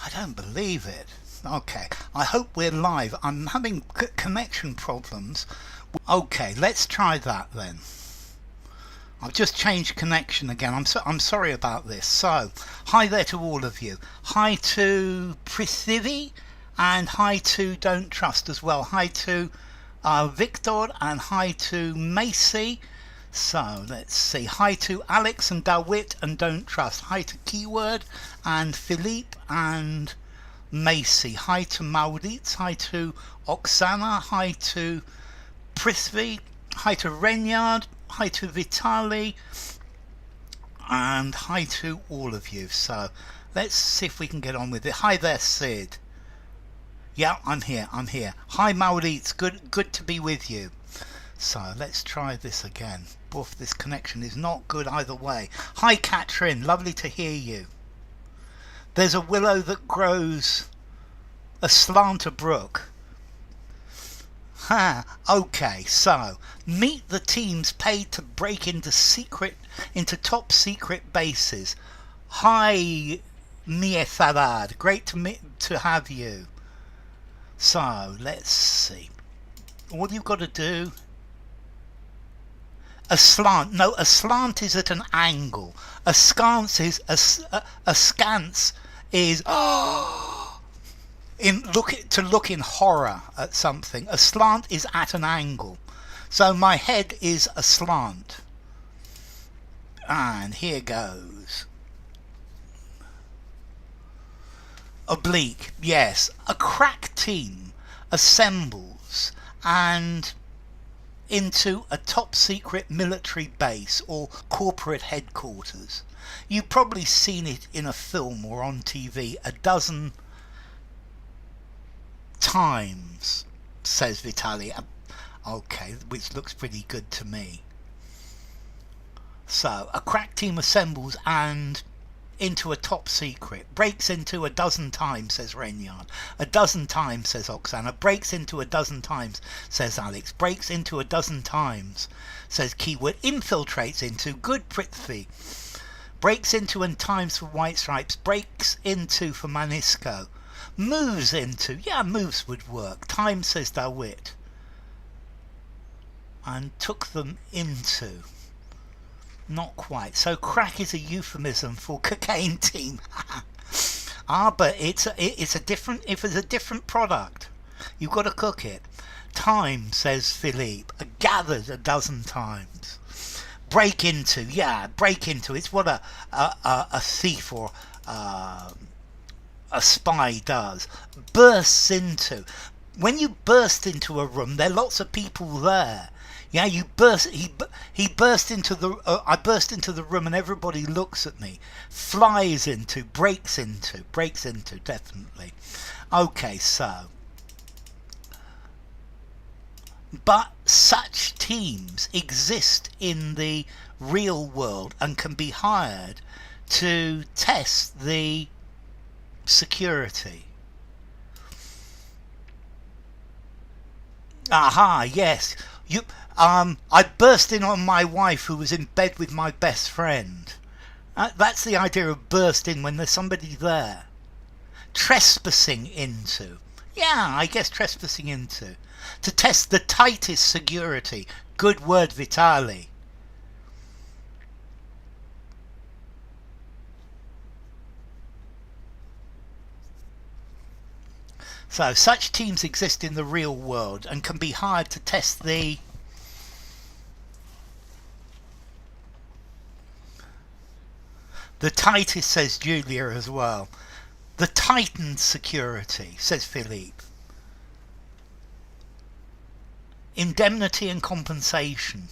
I don't believe it. Okay, I hope we're live. I'm having connection problems. Okay, let's try that then. I've just changed connection again. I'm sorry about this. So, hi there to all of you. Hi to Prithivi, and hi to Don't Trust as well. Hi to Victor, and hi to Macy. So let's see. Hi to Alex and Dawit and Don't Trust. Hi to Keyword and Philippe and Macy. Hi to Maurits. Hi to Oksana. Hi to Prithvi. Hi to Renyard. Hi to Vitali. And hi to all of you. So let's see if we can get on with it. Hi there, Sid. Yeah, I'm here. Hi Maurits. Good to be with you. So let's try this again. Oof, this connection is not good either way. Hi Katrin, lovely to hear you. There's a willow that grows aslant a brook. Okay, so meet the teams paid to break into top secret bases. Hi Mie Farad, great to have you. So let's see. All you've got to do. A slant. No, a slant is at an angle. A scance is a scance is to look in horror at something. A slant is at an angle. So my head is a slant. And here goes. Oblique. Yes, a crack team assembles and into a top secret military base or corporate headquarters. You've probably seen it in a film or on TV a dozen times, says Vitali. Okay, which looks pretty good to me. So, a crack team assembles and into a top secret. Breaks into a dozen times, says Renyard. A dozen times, says Oksana. Breaks into a dozen times, says Alex. Breaks into a dozen times, says Keyword. Infiltrates into, good Prithvi. Breaks into and times for White Stripes. Breaks into for Manisco. Moves into, yeah, moves would work. Time, says Dawit. And took them into. Not quite. So crack is a euphemism for cocaine team. But it's a different. If it's a different product, you've got to cook it. Time, says Philippe. Gathered a dozen times. Break into. Yeah, break into. It's what a thief or a spy does. Bursts into. When you burst into a room, there are lots of people there. Yeah, you burst. He burst into the. I burst into the room, and everybody looks at me. Flies into, breaks into, definitely. Okay, so. But such teams exist in the real world and can be hired to test the security. Aha, yes. I burst in on my wife who was in bed with my best friend. That's the idea of burst in, when there's somebody there. Trespassing into. Yeah, I guess trespassing into. To test the tightest security. Good word, Vitali. So, such teams exist in the real world and can be hired to test the tightest, says Julia as well. The tightened security, says Philippe. Indemnity and compensation.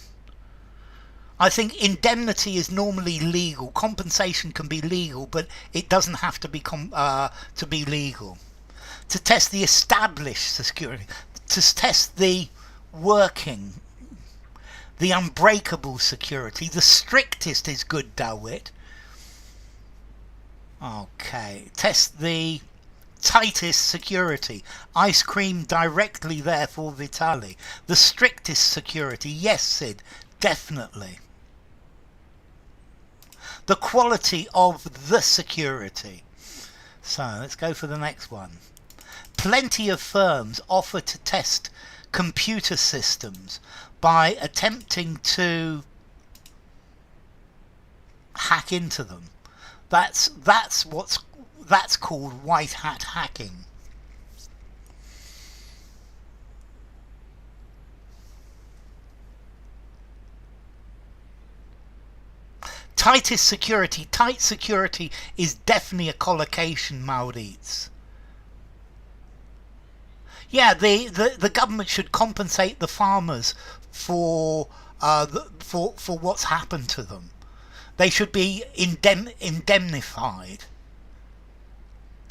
I think indemnity is normally legal. Compensation can be legal, but it doesn't have to be legal. To test the established security, to test the working, the unbreakable security. The strictest is good, Dawit. Okay, test the tightest security. Ice cream directly there for Vitali. The strictest security. Yes, Sid, definitely. The quality of the security. So let's go for the next one. Plenty of firms offer to test computer systems by attempting to hack into them. That's called white hat hacking. Tightest security. Tight security is definitely a collocation, Maurits. Yeah, the government should compensate the farmers for what's happened to them. They should be indemnified.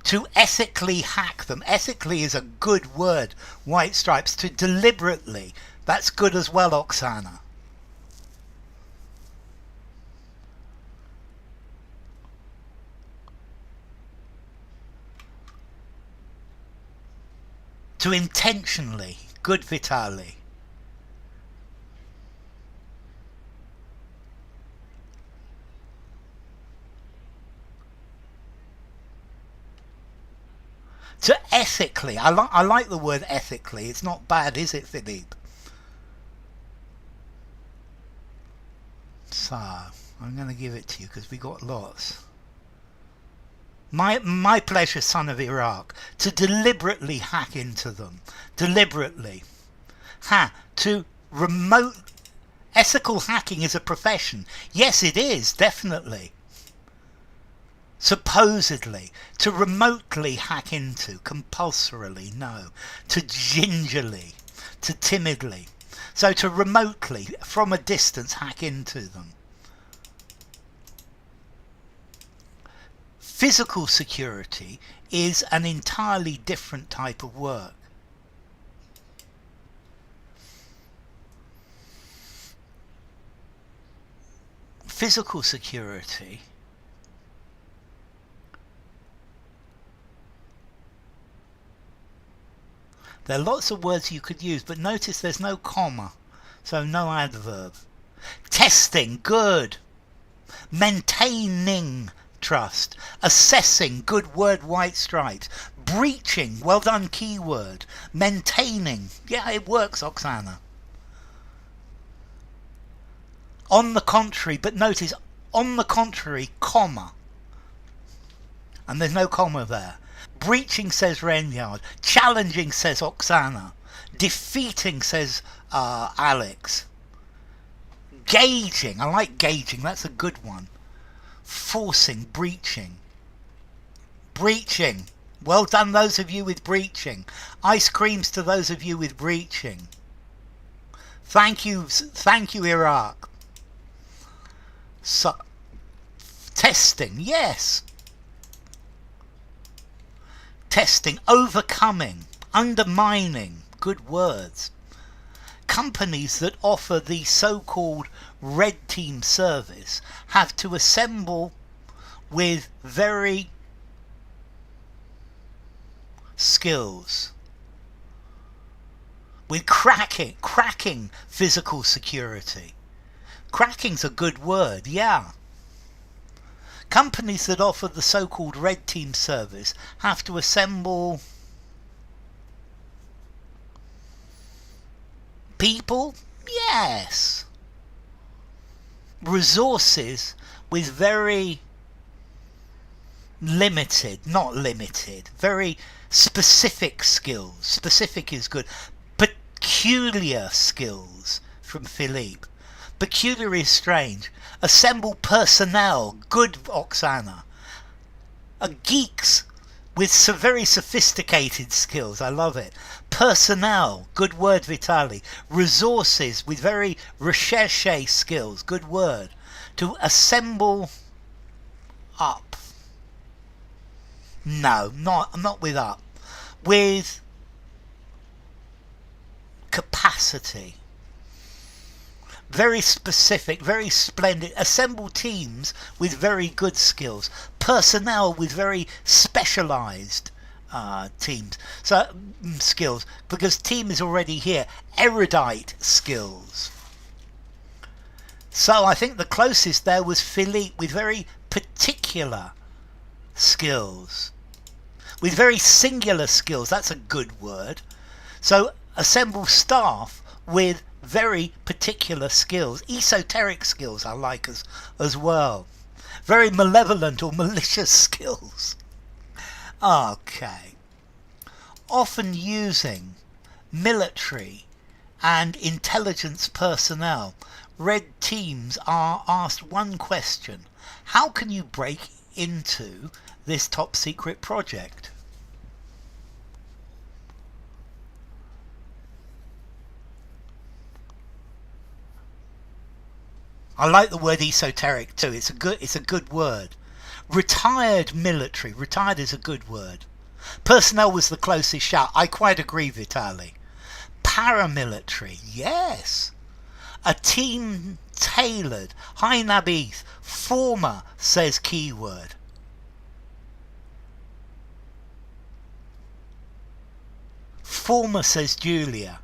To ethically hack them. Ethically is a good word, White Stripes. To deliberately. That's good as well, Oksana. To intentionally. Good, Vitali. To ethically. I like the word ethically. It's not bad, is it, Philippe? So, I'm going to give it to you because we got lots. My pleasure, son of Iraq. To deliberately hack into them. Deliberately. To remote... Ethical hacking is a profession. Yes, it is, definitely. Supposedly. To remotely hack into. Compulsorily, no. To gingerly. To timidly. So to remotely, from a distance, hack into them. Physical security is an entirely different type of work. Physical security there are lots of words you could use, but notice there's no comma, so no adverb. Testing, good. Maintaining trust. Assessing, good word, White Stripes. Breaching, well done, keyword. Maintaining, yeah, it works, Oksana. On the contrary, but notice, on the contrary, comma. And there's no comma there. Breaching, says Renyard. Challenging, says Oksana. Defeating, says Alex. Gauging, I like gauging, that's a good one. Forcing, breaching. Breaching, well done those of you with breaching. Ice creams to those of you with breaching. Thank you, Iraq. So, testing, yes. Testing, overcoming, undermining, good words. Companies that offer the so-called red team service have to assemble with very skills, with cracking physical security. Cracking's a good word, yeah. Companies that offer the so-called red team service have to assemble people, yes. Resources with very not limited, very specific skills. Specific is good. Peculiar skills from Philippe. Peculiar is strange. Assemble personnel, good, Oksana. Geeks with very sophisticated skills, I love it. Personnel, good word, Vitali. Resources with very recherche skills, good word. To assemble up. No, not with up. With capacity. Very specific, very splendid. Assemble teams with very good skills. Personnel with very specialised teams. So skills, because team is already here. Erudite skills. So I think the closest there was Philippe with very particular skills. with very singular skills. That's a good word. So assemble staff with very particular skills, esoteric skills I like as well. Very malevolent or malicious skills. Okay. Often using military and intelligence personnel, red teams are asked one question: how can you break into this top secret project? I like the word esoteric too. It's a good word. Retired military. Retired is a good word. Personnel was the closest shout. I quite agree, Vitali. Paramilitary. Yes. A team tailored. Hi Nabith. Former, says keyword. Former, says Julia.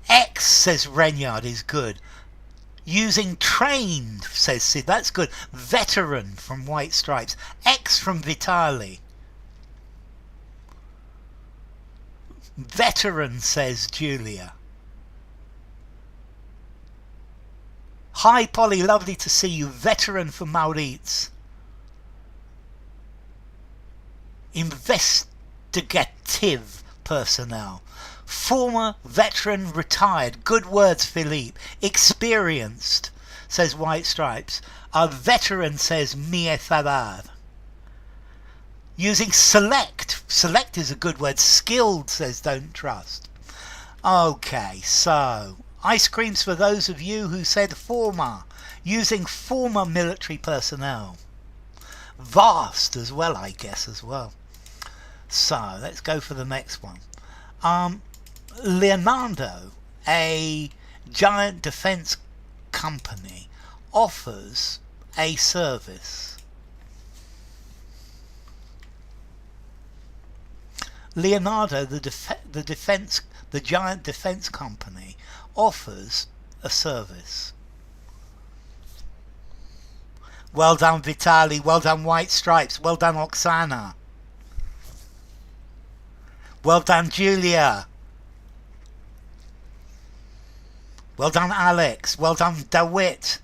X, says Renyard, is good. Using trained, says Sid. That's good. Veteran from White Stripes. X from Vitali. Veteran, says Julia. Hi Polly, lovely to see you. Veteran for Maurits. Investigative personnel. Former, veteran, retired. Good words, Philippe. Experienced, says White Stripes. A veteran, says Mie Farad. Using select. Select is a good word. Skilled, says Don't Trust. Okay, so ice creams for those of you who said former. Using former military personnel. Vast as well, I guess, as well. So, let's go for the next one. Leonardo, a giant defense company, offers a service. Leonardo, the giant defense company, offers a service. Well done, Vitali. Well done, White Stripes. Well done, Oksana. Well done, Julia. Well done, Alex. Well done, DeWitt.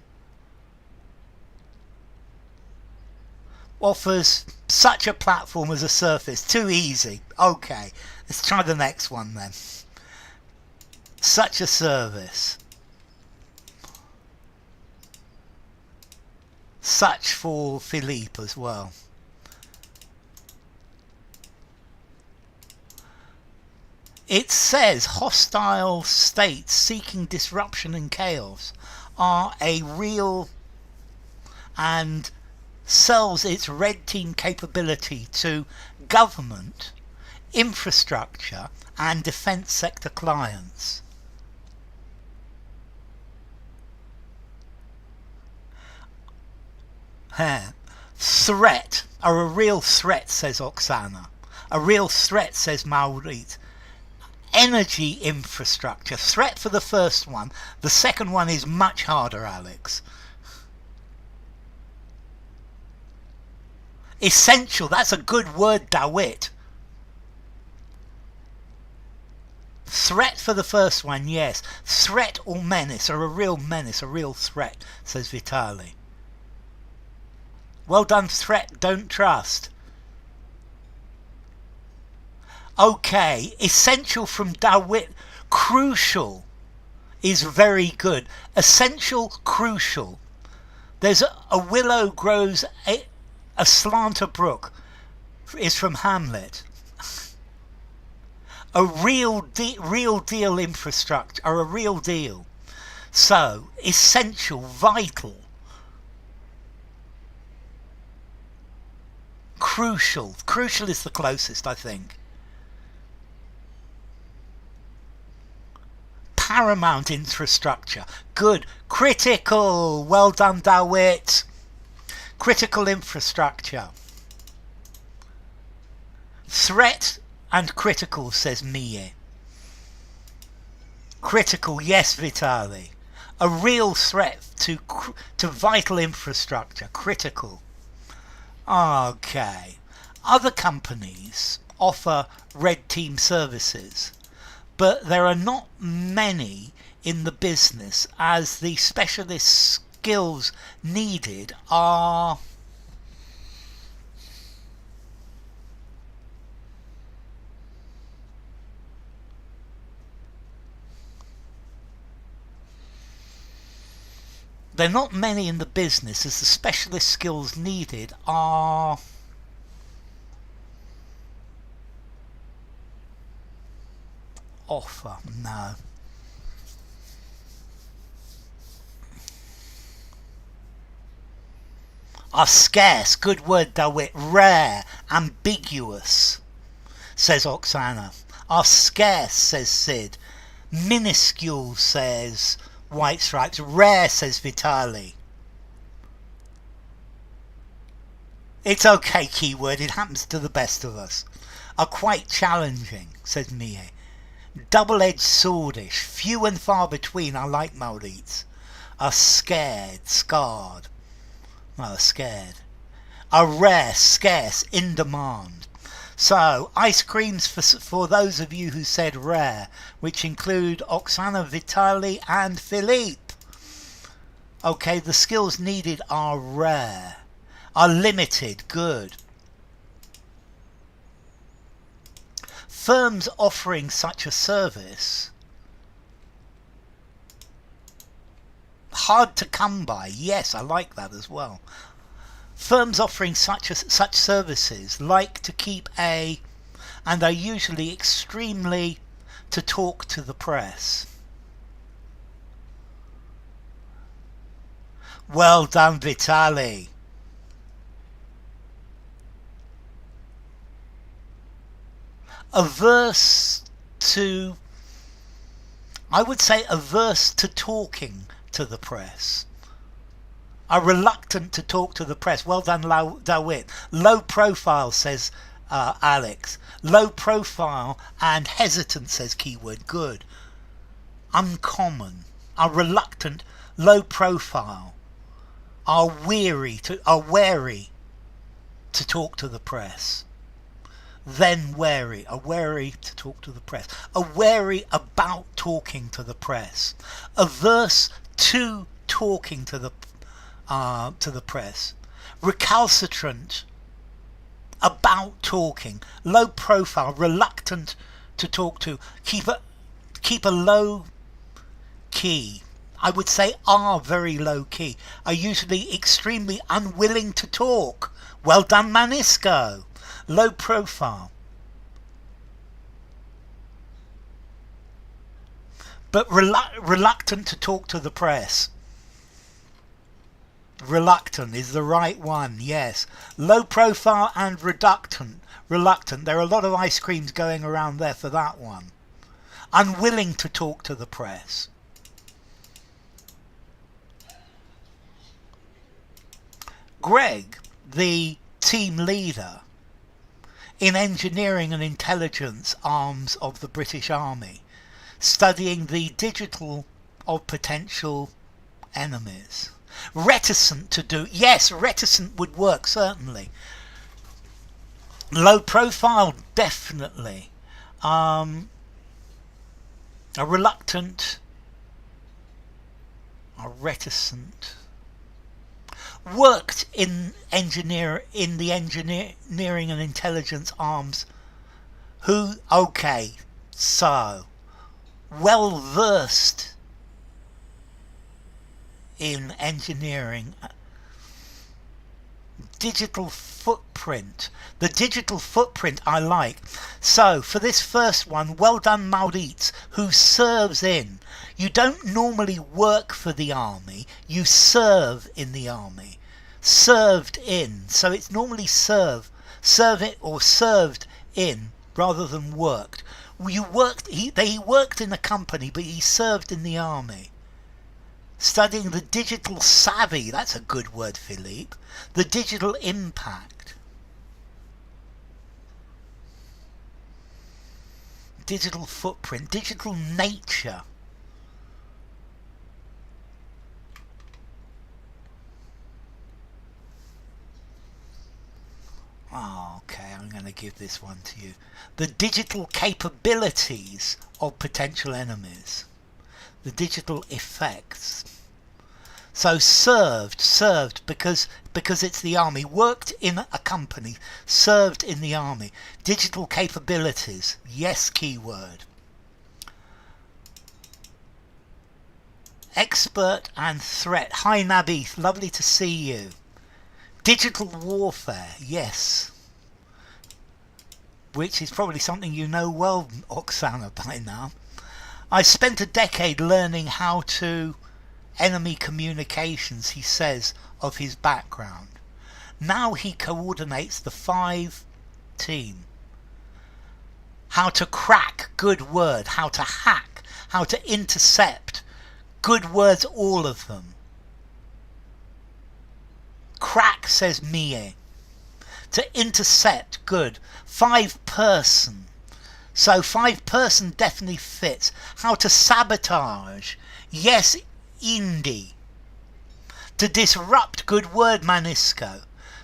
Offers such a platform as a surface. Too easy. Okay, let's try the next one then. Such a service. Such for Philippe as well. It says hostile states seeking disruption and chaos are a real, and sells its red team capability to government, infrastructure and defense sector clients. Threat, are a real threat, says Oksana. A real threat, says Maurit. Energy infrastructure. Threat for the first one. The second one is much harder, Alex. Essential. That's a good word, Dawit. Threat for the first one, yes. Threat or menace, or a real menace, a real threat, says Vitali. Well done, Threat, Don't Trust. Okay, essential from Dawit. Crucial is very good. Essential, crucial. There's a willow grows a slanter brook is from Hamlet. A real deal infrastructure, or a real deal. So, essential, vital. Crucial. Crucial is the closest, I think. Paramount infrastructure. Good. Critical. Well done, Dawit. Critical infrastructure. Threat and critical, says Mie. Critical, yes, Vitali. A real threat to vital infrastructure, critical. Okay. Other companies offer red team services, but there are not many in the business, as the specialist skills needed are they're not many in the business, as the specialist skills needed are offer. No. Are scarce. Good word, DeWitt. Rare. Ambiguous, says Oksana. Are scarce, says Sid. Minuscule, says White Stripes. Rare, says Vitali. It's okay, keyword. It happens to the best of us. Are quite challenging, says Mie. Double-edged swordish. Few and far between. I like Maldites. Are scared. Scarred. Well, scared. Are rare. Scarce. In demand. So, ice creams for those of you who said rare, which include Oksana, Vitali and Philippe. Okay, the skills needed are rare. Are limited. Good. Firms offering such a service. Hard to come by. Yes, I like that as well. Firms offering such services like to keep and are usually extremely to talk to the press. Well done, Vitali. Averse to, I would say averse to talking to the press. Are reluctant to talk to the press. Well done, DeWitt. Low profile, says Alex. Low profile and hesitant, says keyword. Good. Uncommon. Are reluctant. Low profile. Are wary to talk to the press. Then wary. Are wary to talk to the press. Are wary about talking to the press. Averse to talking to the press. Recalcitrant about talking. Low profile. Reluctant to talk to. Keep a low key. I would say are very low key. Are usually extremely unwilling to talk. Well done, Manisco. Low profile. But reluctant to talk to the press. Reluctant is the right one, yes. Low profile and reluctant. There are a lot of ice creams going around there for that one. Unwilling to talk to the press. Greg, the team leader in engineering and intelligence arms of the British Army, studying the digital of potential enemies. Reticent to do. Yes, reticent would work, certainly. Low profile, definitely. A reluctant. A reticent. Worked in the engineering and intelligence arms. Who? Okay, so well versed in engineering. Digital footprint. The digital footprint I like. So for this first one, well done, Maldites, who serves in. You don't normally work for the army, you serve in the army. Served in. So it's normally serve it or served in rather than worked. He worked in a company, but he served in the army. Studying the digital savvy, that's a good word, Philippe. The digital impact. Digital footprint, digital nature. I'm going to give this one to you. The digital capabilities of potential enemies. The digital effects. So served because it's the army. Worked in a company. Served in the army. Digital capabilities. Yes, keyword. Expert and threat. Hi Nabi, lovely to see you. Digital warfare. Yes. Which is probably something you know well, Oksana, by now. I spent a decade learning how to enemy communications, he says, of his background. Now he coordinates the 5 team. How to crack, good word. How to hack, how to intercept, good words, all of them. Crack, says Mie. To intercept, good. 5 person. So 5 person definitely fits. How to sabotage. Yes, Indy. To disrupt, good word, Manisco.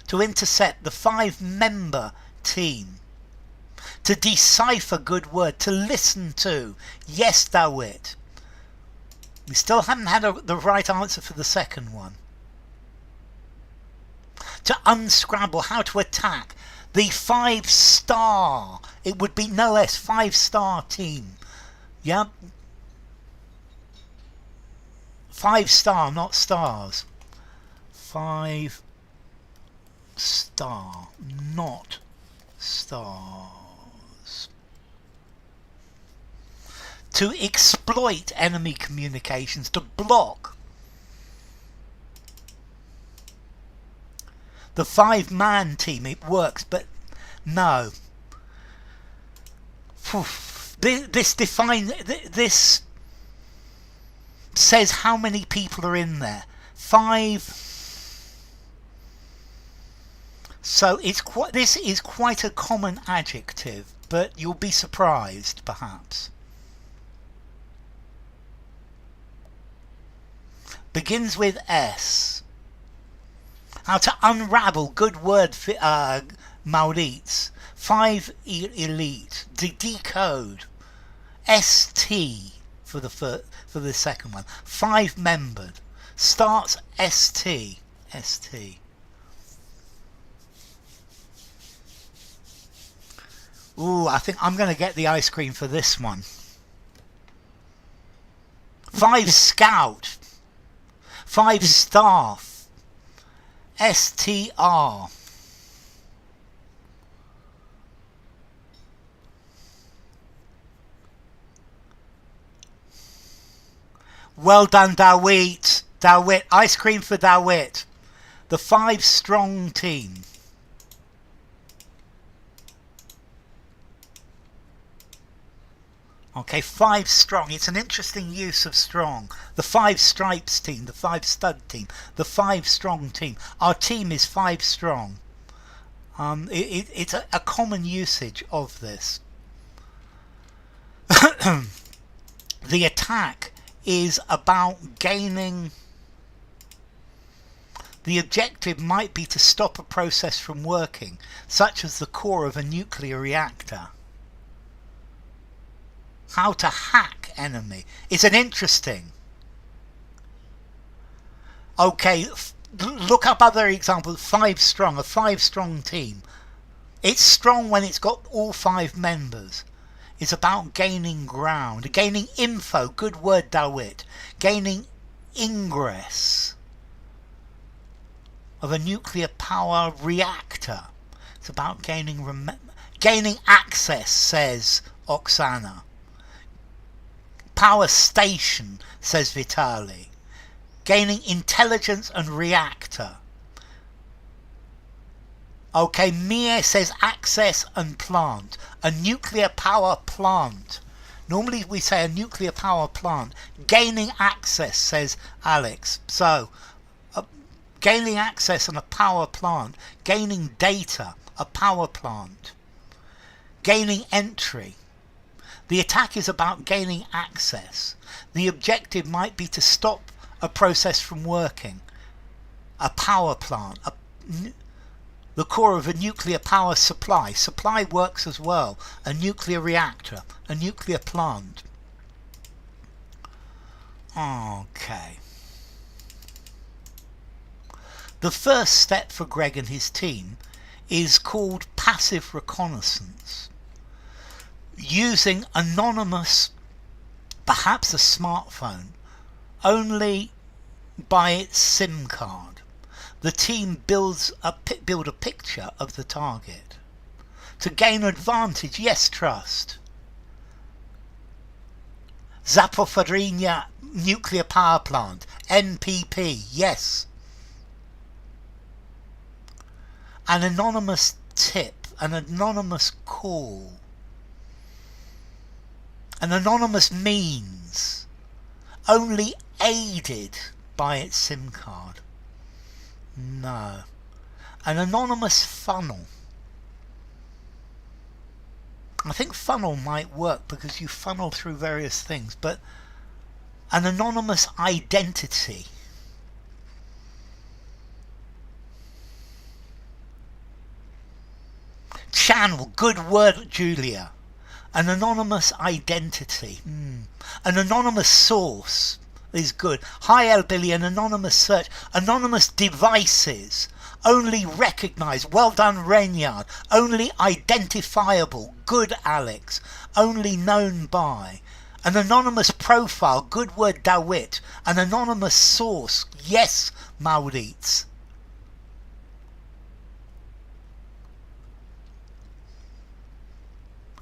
To intercept the 5 member team. To decipher, good word. To listen to. Yes, Dawit. We still haven't had the right answer for the second one. To unscramble, how to attack. The 5-star. It would be no S, 5-star team. Yep. 5-star, not stars. 5-star, not stars. To exploit enemy communications, to block. The 5-man team, it works, but no. This says how many people are in there. 5. So this is quite a common adjective, but you'll be surprised, perhaps. Begins with S. How to unravel, good word, Maurits. 5 elite. Decode. ST for the second one. 5 membered. Starts ST. ST. Ooh, I think I'm going to get the ice cream for this one. 5 scout. 5 staff. STR. Well done, Dawit. Dawit. Ice cream for Dawit. The 5-strong team. Okay, 5 strong. It's an interesting use of strong. The 5 stripes team, the 5 stud team, the 5 strong team. Our team is 5 strong. It's a common usage of this. The attack is about gaining. The objective might be to stop a process from working, such as the core of a nuclear reactor. How to hack enemy. It's an interesting. Okay, look up other examples. 5 strong, a 5-strong team. It's strong when it's got all 5 members. It's about gaining ground, gaining info. Good word, Dawit. Gaining ingress of a nuclear power reactor. It's about gaining access, says Oksana. Power station, says Vitali. Gaining intelligence and reactor. Okay, Mia says access and plant. A nuclear power plant. Normally we say a nuclear power plant. Gaining access, says Alex. So, gaining access and a power plant. Gaining data, a power plant. Gaining entry. The attack is about gaining access. The objective might be to stop a process from working. A power plant. The core of a nuclear power supply. Supply works as well. A nuclear reactor. A nuclear plant. Okay. The first step for Greg and his team is called passive reconnaissance. Using anonymous, perhaps a smartphone, only by its SIM card. The team build a picture of the target. To gain advantage, yes, trust. Zaporizhzhia nuclear power plant, NPP, yes. An anonymous tip, an anonymous call, an anonymous means, only aided by its SIM card. No. An anonymous funnel. I think funnel might work because you funnel through various things, but an anonymous identity. Channel, good word, Julia. An anonymous identity. An anonymous source is good. Hi, El Billy, an anonymous search. Anonymous devices. Only recognised. Well done, Reynard. Only identifiable. Good, Alex. Only known by. An anonymous profile. Good word, Dawit. An anonymous source. Yes, Maurits.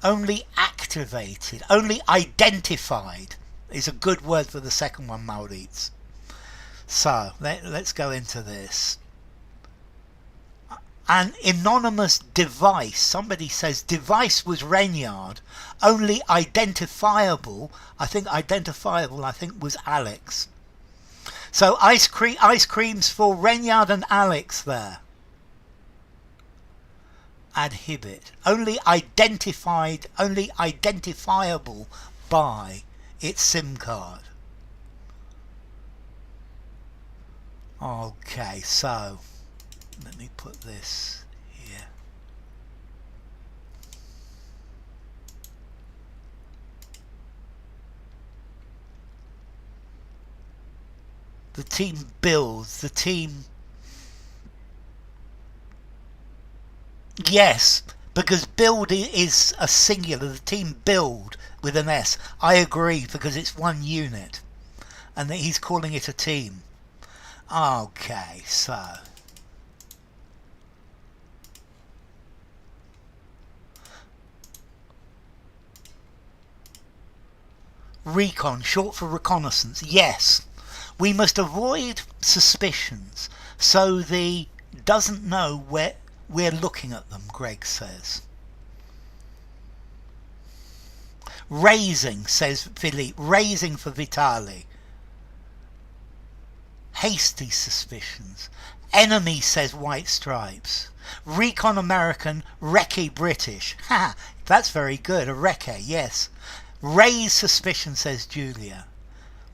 Only activated. Only identified is a good word for the second one, Maurits. So, let's go into this. An anonymous device. Somebody says device was Reynard. Only identifiable. I think was Alex. So ice creams for Reynard and Alex there. Adhibit. Only identified, only identifiable by its SIM card. Okay, so let me put this here. The team builds, the team... Yes, because build is a singular, the team build with an S. I agree, because it's one unit. And he's calling it a team. Okay, so... Recon, short for reconnaissance. Yes, we must avoid suspicions so the doesn't know where we're looking at them, Greg says. Raising, says Philippe. Raising for Vitali. Hasty suspicions. Enemy, says White Stripes. Recon American, Recce British. Ha! That's very good. A Recce, yes. Raise suspicion, says Julia.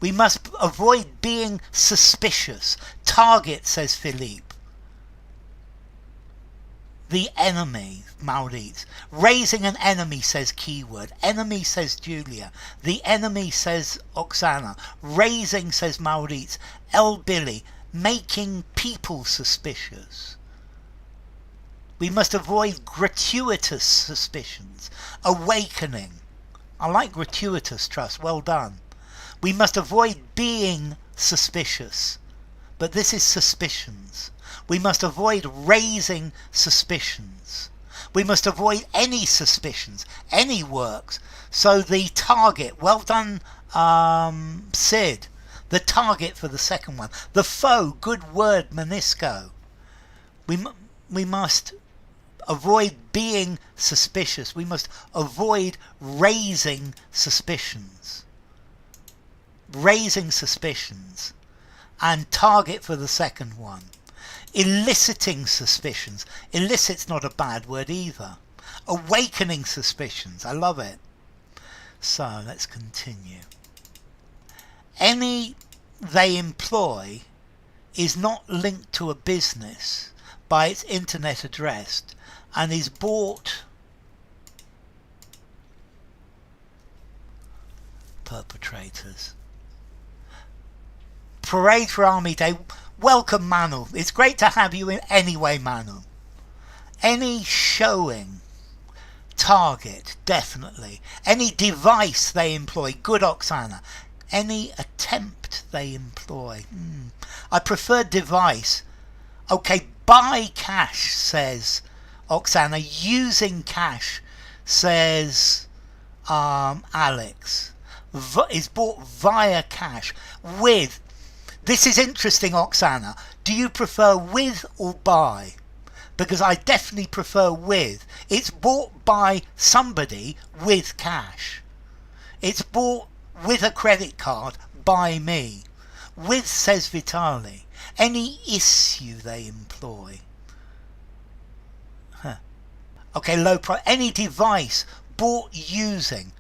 We must avoid being suspicious. Target, says Philippe. The enemy, Maurits. Raising an enemy, says Keyword. Enemy, says Julia. The enemy, says Oksana. Raising, says Maurits. El Billy. Making people suspicious. We must avoid gratuitous suspicions. Awakening. I like gratuitous, Trust. Well done. We must avoid being suspicious. But this is suspicions. We must avoid raising suspicions. We must avoid any suspicions. Any works. So the target. Well done, Sid. The target for the second one. The foe. Good word, Menisco. We must avoid being suspicious. We must avoid raising suspicions. Raising suspicions. And target for the second one. Eliciting suspicions. Elicit's not a bad word either. Awakening suspicions. I love it. So let's continue. Any they employ is not linked to a business, by its internet address and is bought perpetrators. Parade for Army Day. Welcome, Manu. It's great to have you in anyway, Manu. Any showing, target, definitely. Any device they employ, good, Oksana. Any attempt they employ. I prefer device. Okay, buy cash, says Oksana. Using cash, says Alex. Is bought via cash. With. This is interesting, Oksana. Do you prefer with or by? Because I definitely prefer with. It's bought by somebody with cash. It's bought with a credit card by me. With, says Vitali. Any issue they employ. Okay, low price. Any device bought using.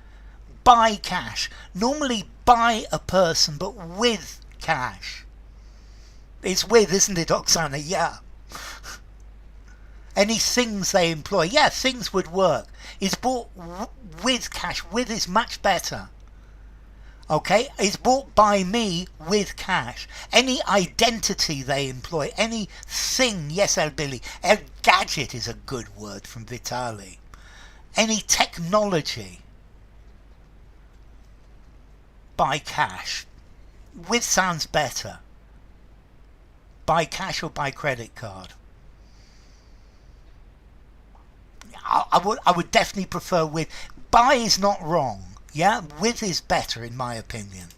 By cash. Normally by a person, but with cash. It's with, isn't it, Oksana? Yeah. Any things they employ. Yeah, things would work. It's bought with cash. With is much better. Okay, it's bought by me with cash. Any identity they employ. Any thing. Yes, El Billy. El gadget is a good word from Vitali. Any technology. By cash. With sounds better. By cash or by credit card. I would definitely prefer with. By is not wrong. Yeah, with is better in my opinion.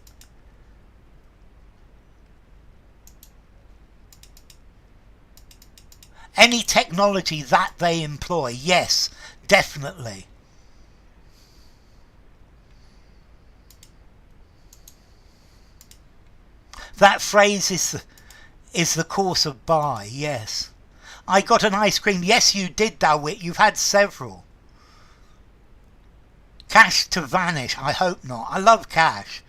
Any technology that they employ. Yes, definitely. That phrase is the course of buy, yes. I got an ice cream. Yes, you did, Dawit. You've had several. Cash to vanish. I hope not. I love cash.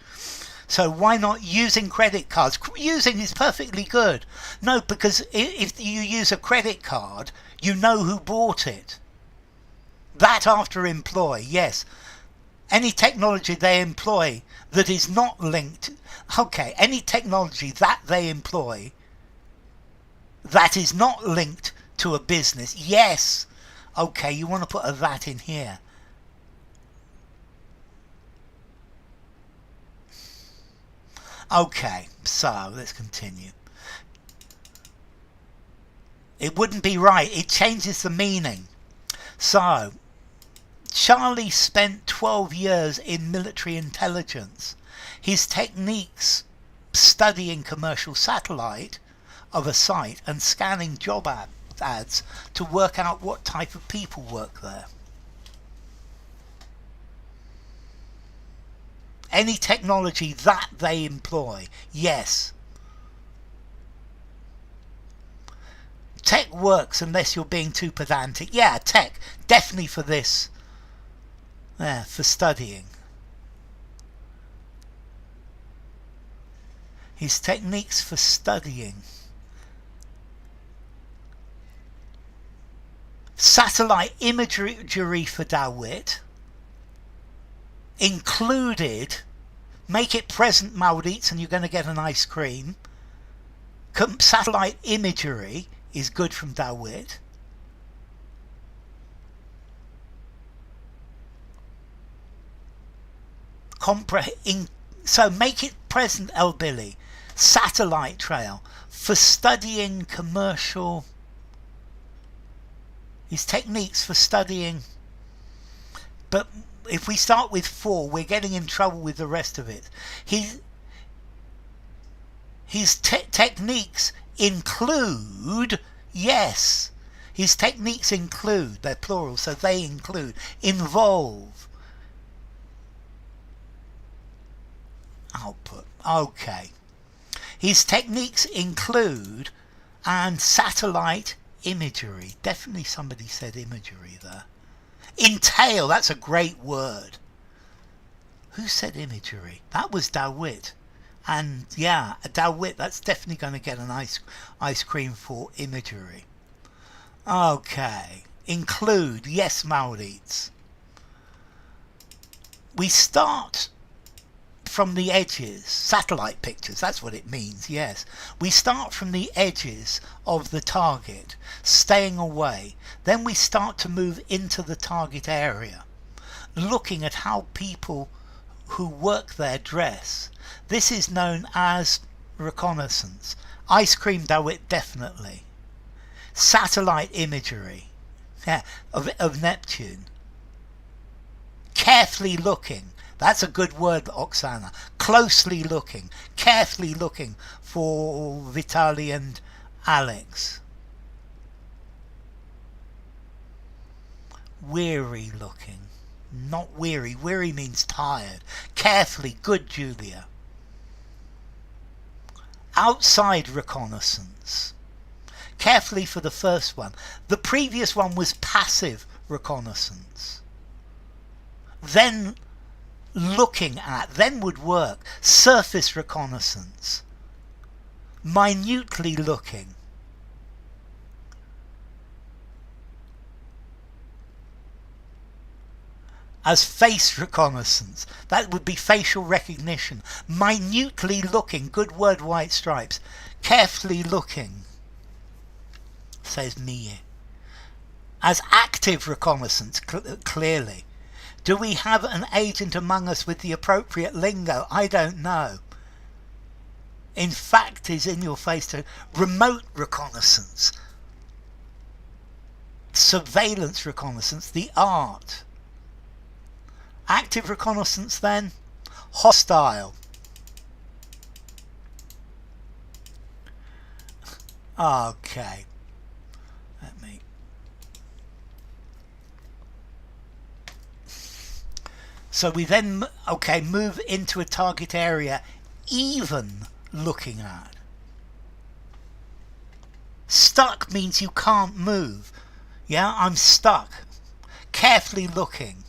So why not using credit cards? Using is perfectly good. No, because if you use a credit card, you know who bought it. That after employ, yes. Any technology they employ that is not linked. Okay, any technology that they employ that is not linked to a business. Yes. Okay, you want to put a that in here. Okay, so let's continue. It wouldn't be right. It changes the meaning. So, Charlie spent 12 years in military intelligence. His techniques studying commercial satellite of a site and scanning job ads to work out what type of people work there. Any technology that they employ, yes. Tech works unless you're being too pedantic. Yeah, tech, definitely for this. Yeah, for studying. His techniques for studying. Satellite imagery for Dawit. Included, make it present, Maurits, and you're going to get an ice cream. Satellite imagery is good from Dawit. So make it present, El Billy. Satellite trail for studying commercial. His techniques for studying. But if we start with 4, we're getting in trouble with the rest of it. His techniques include, yes. His techniques include, they're plural, so they include, involve. Output, okay. His techniques include, and satellite imagery. Definitely somebody said imagery there. Entail, that's a great word. Who said imagery? That was Dawit. And yeah, Dawit, that's definitely going to get an ice cream for imagery. Okay. Include. Yes, Maurits. We start from the edges. Satellite pictures, that's what it means, yes. We start from the edges of the target, staying away. Then we start to move into the target area, looking at how people who work there dress. This is known as reconnaissance. Ice cream dough it definitely. Satellite imagery, yeah, of Neptune. Carefully looking. That's a good word, Oksana. Closely looking. Carefully looking for Vitaly and Alex. Weary looking. Not weary. Weary means tired. Carefully. Good, Julia. Outside reconnaissance. Carefully for the first one. The previous one was passive reconnaissance. Then looking at, then would work. Surface reconnaissance. Minutely looking. As face reconnaissance. That would be facial recognition. Minutely looking. Good word, White Stripes. Carefully looking, says Mia. As active reconnaissance, clearly. Do we have an agent among us with the appropriate lingo? I don't know. In fact, is in your face to remote reconnaissance. Surveillance reconnaissance, the art. Active reconnaissance then, hostile. Okay. Let me. So we then, okay, move into a target area even looking at. Stuck means you can't move. Yeah, I'm stuck. Carefully looking.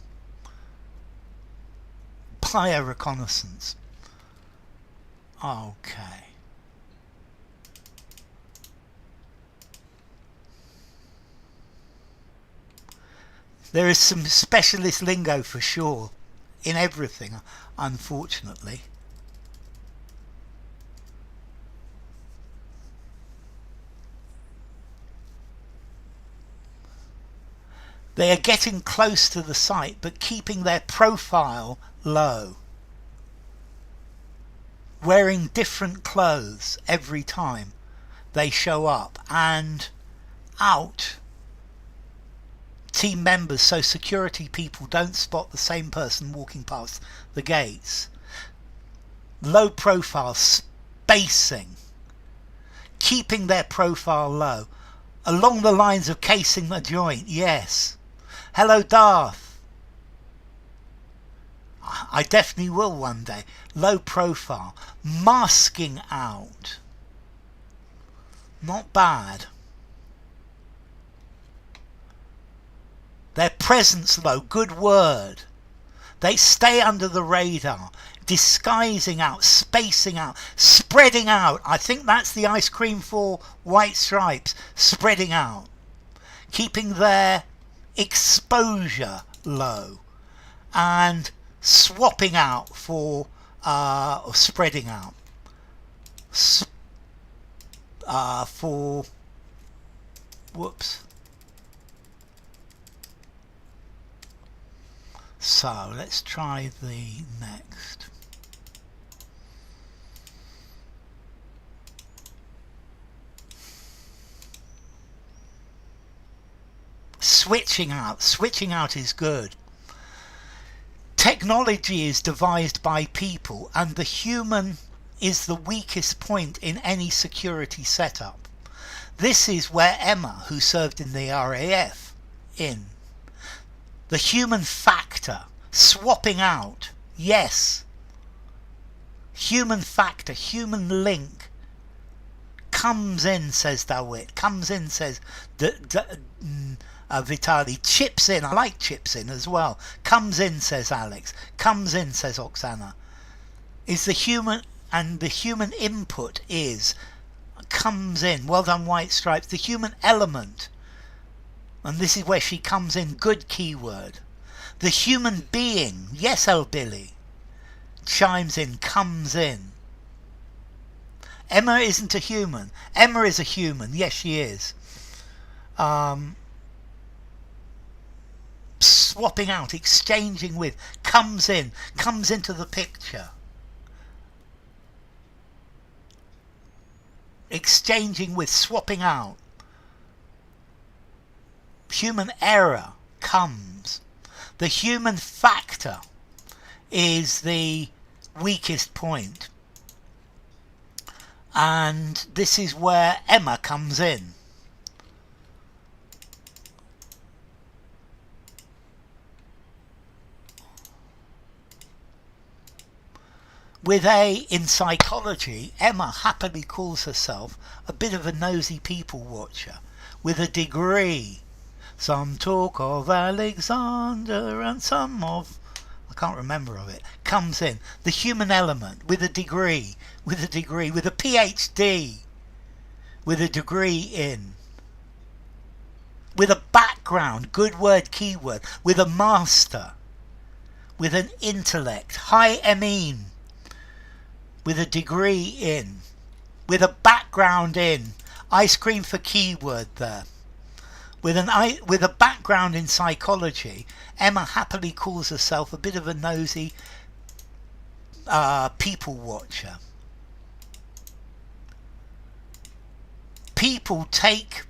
Player reconnaissance. Okay. There is some specialist lingo for sure in everything, unfortunately. They are getting close to the site but keeping their profile low. Wearing different clothes every time they show up and out. Team members so security people don't spot the same person walking past the gates. Low profile, spacing. Keeping their profile low. Along the lines of casing the joint, yes. Hello, Darth. I definitely will one day. Low profile. Masking out. Not bad. Their presence low. Good word. They stay under the radar. Disguising out. Spacing out. Spreading out. I think that's the ice cream for White Stripes. Spreading out. Keeping their exposure low. And swapping out for or spreading out for whoops. So let's try the next. Switching out is good. Technology is devised by people and the human is the weakest point in any security setup. This is where Emma, who served in the RAF, in. The human factor, swapping out, yes. Human factor, human link, comes in, says Dawit, comes in, says Vitaly, chips in, I like chips in as well, comes in, says Alex, comes in, says Oksana, is the human, and the human input is, comes in, well done White Stripes, the human element, And this is where she comes in, good keyword. The human being, yes, El Billy, chimes in, comes in. Emma isn't a human. Emma is a human, yes she is. Swapping out, exchanging with, comes in, comes into the picture. Exchanging with, swapping out. Human error comes. The human factor is the weakest point. And this is where Emma comes in. In psychology, Emma happily calls herself a bit of a nosy people watcher with a degree. Some talk of Alexander and some of, I can't remember of it, comes in. The human element with a degree, with a PhD, with a degree in. With a background, good word, keyword, with a master, with an intellect, high Emin, with a degree in, with a background in, ice cream for keyword there. With a background in psychology, Emma happily calls herself a bit of a nosy people watcher. People take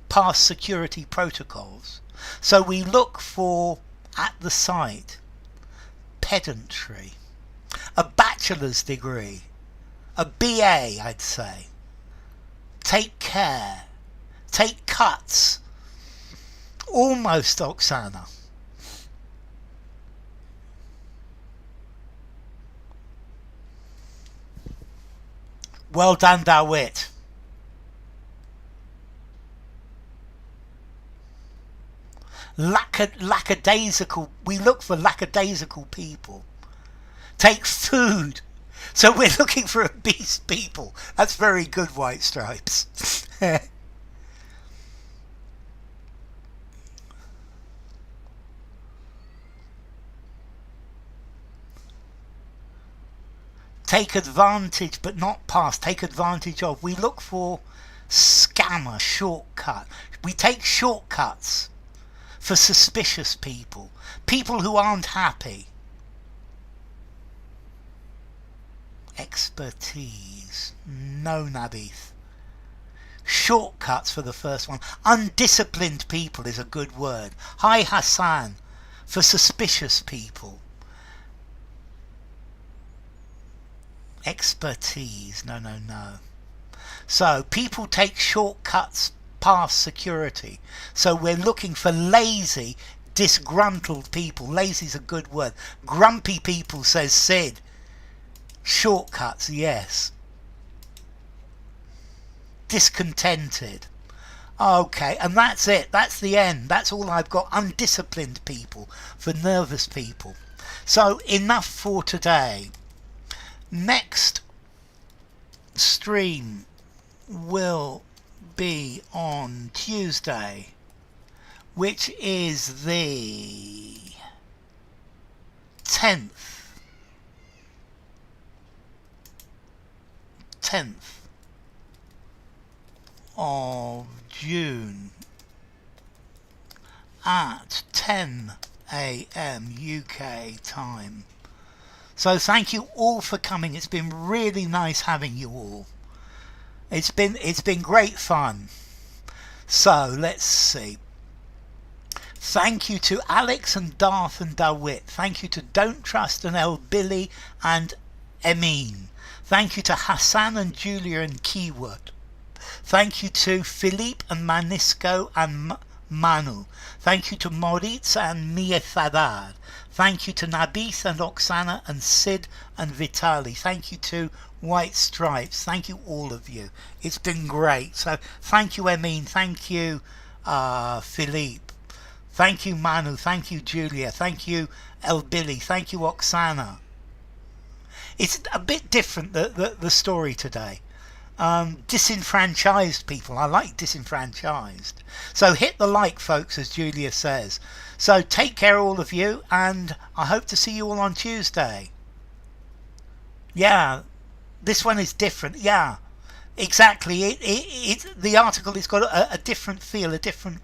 past security protocols, so we look for, at the site, pedantry, a bachelor's degree, a BA, I'd say. Take care, take cuts. Almost Oksana. Well done, Dawit. Lackadaisical. We look for lackadaisical people. Take food. So we're looking for obese people. That's very good, White Stripes. Take advantage, but not pass. Take advantage of. We look for scammer, shortcut. We take shortcuts for suspicious people. People who aren't happy. Expertise. No, Nabith. Shortcuts for the first one. Undisciplined people is a good word. Hi, Hassan. For suspicious people. Expertise. No. So people take shortcuts past security. So we're looking for lazy, disgruntled people. Lazy's a good word. Grumpy people, says Sid. Shortcuts, yes. Discontented. Okay, and that's it. That's the end. That's all I've got. Undisciplined people, for nervous people. So enough for today. Next stream will be on Tuesday, which is the 10th of June at 10 a.m. UK time. So thank you all for coming. It's been really nice having you all. It's been great fun. So let's see. Thank you to Alex and Darth and Dawit. Thank you to Don't Trust and El Billy and Emin. Thank you to Hassan and Julia and Keyword. Thank you to Philippe and Manisco and Manu. Thank you to Moritz and Mia Thadad. Thank you to Nabith and Oksana and Sid and Vitali. Thank you to White Stripes. Thank you all of you. It's been great. So thank you, Emin. Thank you, Philippe. Thank you, Manu. Thank you, Julia. Thank you, El Billy. Thank you, Oksana. It's a bit different, the story today. disenfranchised people. I like disenfranchised. So hit the like, folks, as Julia says. So take care, all of you, and I hope to see you all on Tuesday. Yeah, this one is different. Yeah, exactly. The article has got a different feel, a different